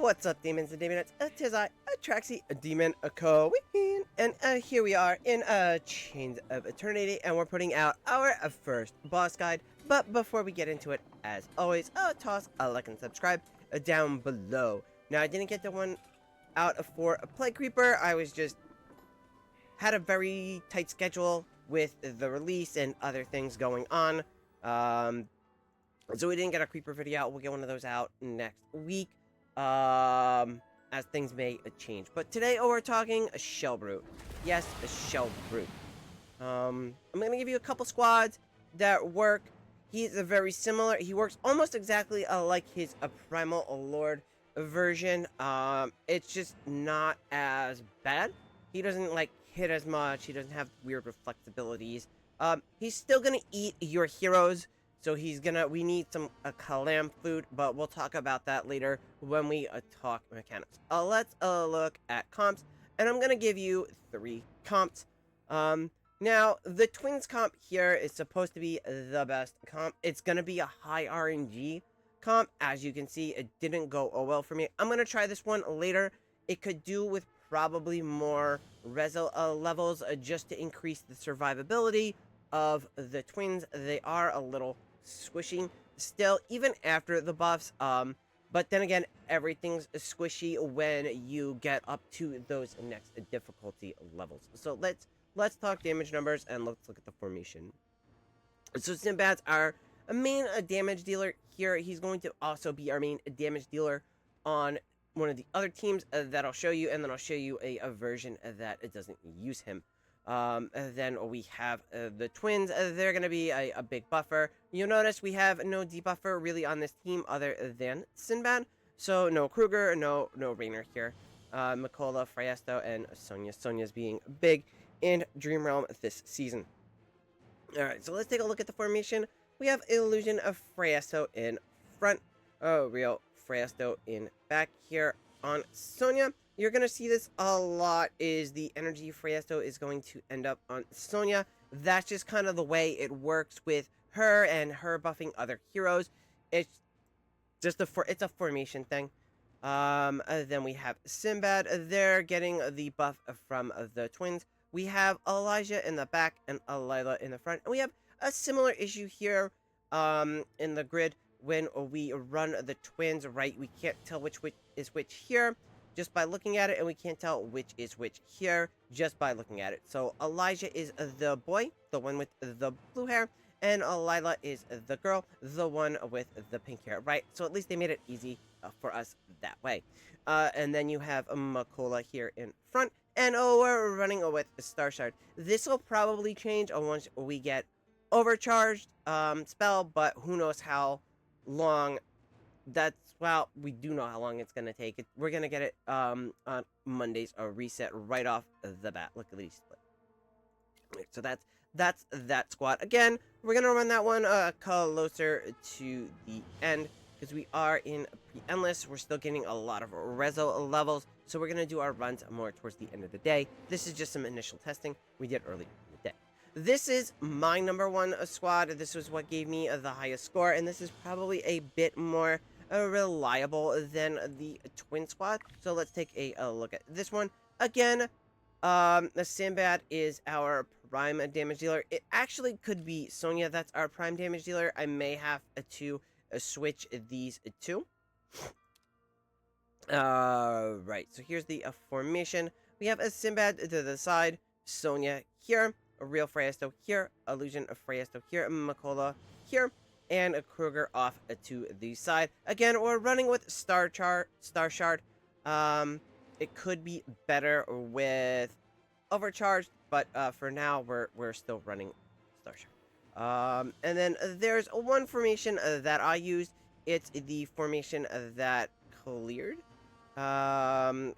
What's up, demons and demonettes? Tis I, Atraxy, a demon, a queen, and here we are in Chains of Eternity, and we're putting out our first boss guide. But before we get into it, as always, toss a like and subscribe down below. Now, I didn't get the one out for a Plague Creeper. I was just had a very tight schedule with the release and other things going on. So we didn't get a Creeper video out. We'll get one of those out next week. As things may change. But today, we're talking a Shelbrute. Yes, a Shelbrute. I'm gonna give you a couple squads that work. He's a very similar. He works almost exactly like his Primal Lord version. It's just not as bad. He doesn't like hit as much. He doesn't have weird reflexibilities. He's still gonna eat your heroes. So we need some Kalam food, but we'll talk about that later when we talk mechanics. Let's look at comps, and I'm gonna give you 3 comps. Now, the twins comp here is supposed to be the best comp. It's gonna be a high RNG comp. As you can see, it didn't go well for me. I'm gonna try this one later. It could do with probably more reso levels just to increase the survivability of the twins. They are a little squishy still, even after the buffs, but then again, everything's squishy when you get up to those next difficulty levels. So let's talk damage numbers and let's look at the formation. So Sinbad's our main damage dealer here. He's going to also be our main damage dealer on one of the other teams that I'll show you, and then I'll show you a version that it doesn't use him. Then we have the twins. They're going to be a big buffer. You'll notice we have no debuffer really on this team other than Sinbad. So no Kruger, no Rainer here. Mikola, Friesto, and Sonya. Sonya's being big in Dream Realm this season. Alright, so let's take a look at the formation. We have Illusion of Friesto in front. Real Friesto in back here on Sonya. You're going to see this a lot, is the energy Friesto is going to end up on Sonya. That's just kind of the way it works with her and her buffing other heroes. It's just it's a formation thing. Then we have Sinbad. They're getting the buff from the twins. We have Elijah in the back and Lila in the front. And we have a similar issue here in the grid when we run the twins, right? We can't tell which is which here just by looking at it, and we can't tell which is which here just by looking at it. So Elijah is the boy, the one with the blue hair, and Lila is the girl, the one with the pink hair, right? So at least they made it easy for us that way. And then you have Mikola here in front, and we're running with Star Shard. This will probably change once we get overcharged spell, but who knows how long. Well, we do know how long it's going to take. We're going to get it on Monday's reset right off the bat. Look at these split. So that's that squad. Again, we're going to run that one closer to the end because we are in pre-endless. We're still getting a lot of reso levels, so we're going to do our runs more towards the end of the day. This is just some initial testing we did early in the day. This is my number 1 squad. This was what gave me the highest score, and this is probably a bit more reliable than the twin squad. So let's take a look at this one. Again, the Sinbad is our prime damage dealer. It actually could be Sonya that's our prime damage dealer. I may have to switch these two. Right, so here's the formation. We have a Sinbad to the side, Sonya here, a real Friesto here, Illusion of Friesto here, Mikola here, and a Kruger off to the side. Again, we're running with Star Shard. It could be better with Overcharged, but for now, we're still running Star Shard. And then there's one formation that I used. It's the formation that cleared. Comment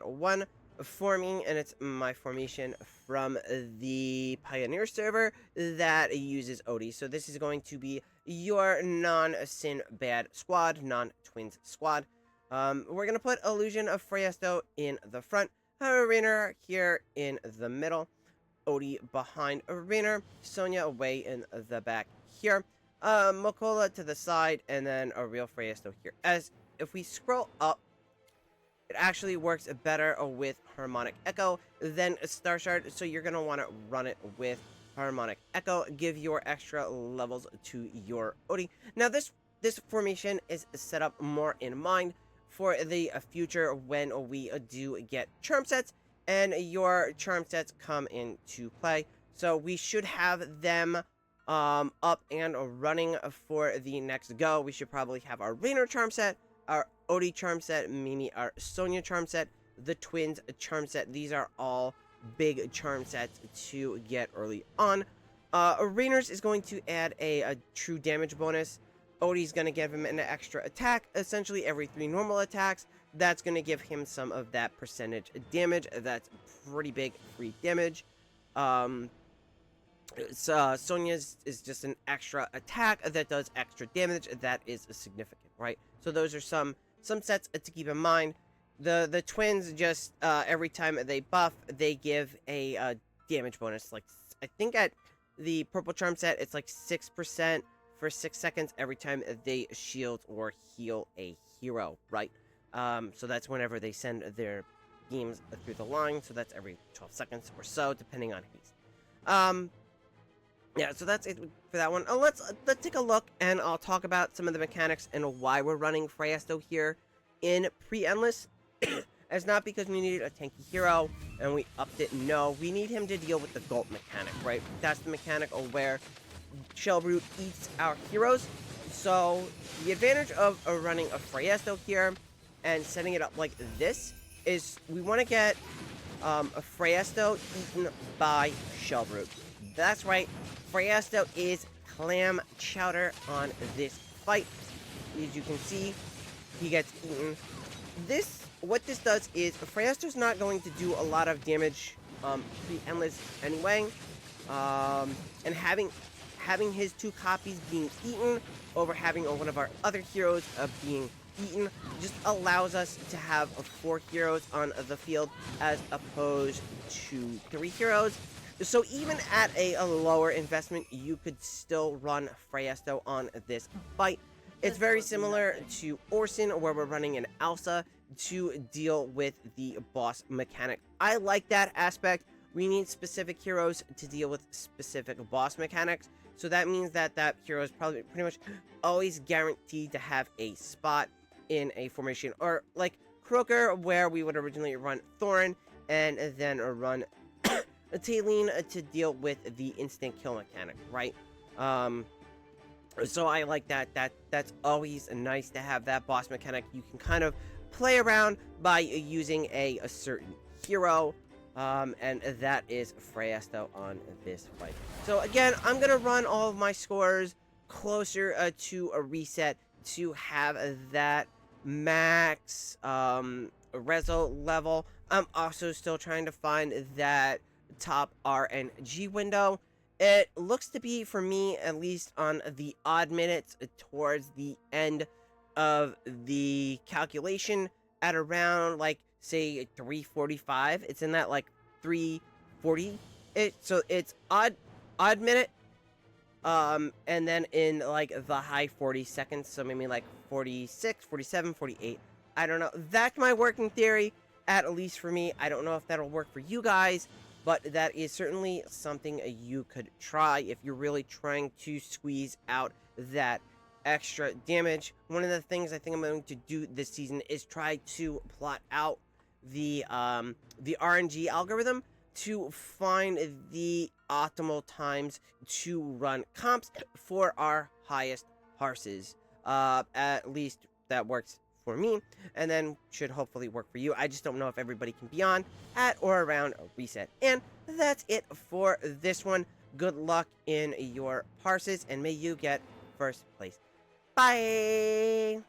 1 forming, and it's my formation from the Pioneer server that uses Odie. So this is going to be your non-Sinbad squad, non-twins squad. We're gonna put Illusion of Friesto in the front, Rainer here in the middle, Odie behind Rainer, Sonya away in the back here, Mikola to the side, and then a real Friesto here. As if we scroll up It actually works better with Harmonic Echo than Star Shard, so you're going to want to run it with Harmonic Echo. Give your extra levels to your Odie. Now, this formation is set up more in mind for the future when we do get charm sets, and your charm sets come into play. So we should have them up and running for the next go. We should probably have our Rainer charm set, our Odie charm set, Mimi our Sonia charm set, the twins charm set. These are all big charm sets to get early on. Rainer's is going to add a true damage bonus. Odie's going to give him an extra attack, essentially every 3 normal attacks. That's going to give him some of that percentage damage. That's pretty big free damage. Sonia's is just an extra attack that does extra damage. That is significant, right? So those are some sets to keep in mind. The twins just every time they buff, they give a damage bonus. Like, I think at the purple charm set, it's like 6% for 6 seconds every time they shield or heal a hero, right? So that's whenever they send their beams through the line. So that's every 12 seconds or so, depending on haste. Yeah, so that's it for that one. Let's take a look, and I'll talk about some of the mechanics and why we're running Freyasto here in pre-endless. It's not because we needed a tanky hero and we upped it. No, we need him to deal with the Gulp mechanic, right? That's the mechanic of where Shelbrute eats our heroes. So the advantage of running a Freyasto here and setting it up like this is we want to get a Freyasto eaten by Shelbrute. That's right, Freyasto is clam chowder on this fight. As you can see, he gets eaten. What this does is Freyasto's not going to do a lot of damage pre-endless anyway. And having his 2 copies being eaten over having one of our other heroes being eaten just allows us to have 4 heroes on the field as opposed to 3 heroes. So even at a lower investment, you could still run Freyasto on this fight. It's very similar to Orson, where we're running an Elsa to deal with the boss mechanic. I like that aspect. We need specific heroes to deal with specific boss mechanics. So that means that hero is probably pretty much always guaranteed to have a spot in a formation. Or like Croaker, where we would originally run Thorin and then run Taylene to deal with the instant kill mechanic, right? So I like that. That's always nice to have that boss mechanic. You can kind of play around by using a certain hero, and that is Freyasto on this fight. So again, I'm gonna run all of my scores closer to a reset to have that max reso level. I'm also still trying to find that top RNG window. It looks to be, for me at least, on the odd minutes towards the end of the calculation at around, like, say 3:45. It's in that like 3:40. So it's odd minute, and then in like the high 40 seconds, so maybe like 46, 47, 48. I don't know. That's my working theory, at least for me. I don't know if that'll work for you guys, but that is certainly something you could try if you're really trying to squeeze out that extra damage. One of the things I think I'm going to do this season is try to plot out the RNG algorithm to find the optimal times to run comps for our highest horses. At least that works for me, and then should hopefully work for you. I just don't know if everybody can be on at or around a reset. And that's it for this one. Good luck in your parses, and may you get first place. Bye!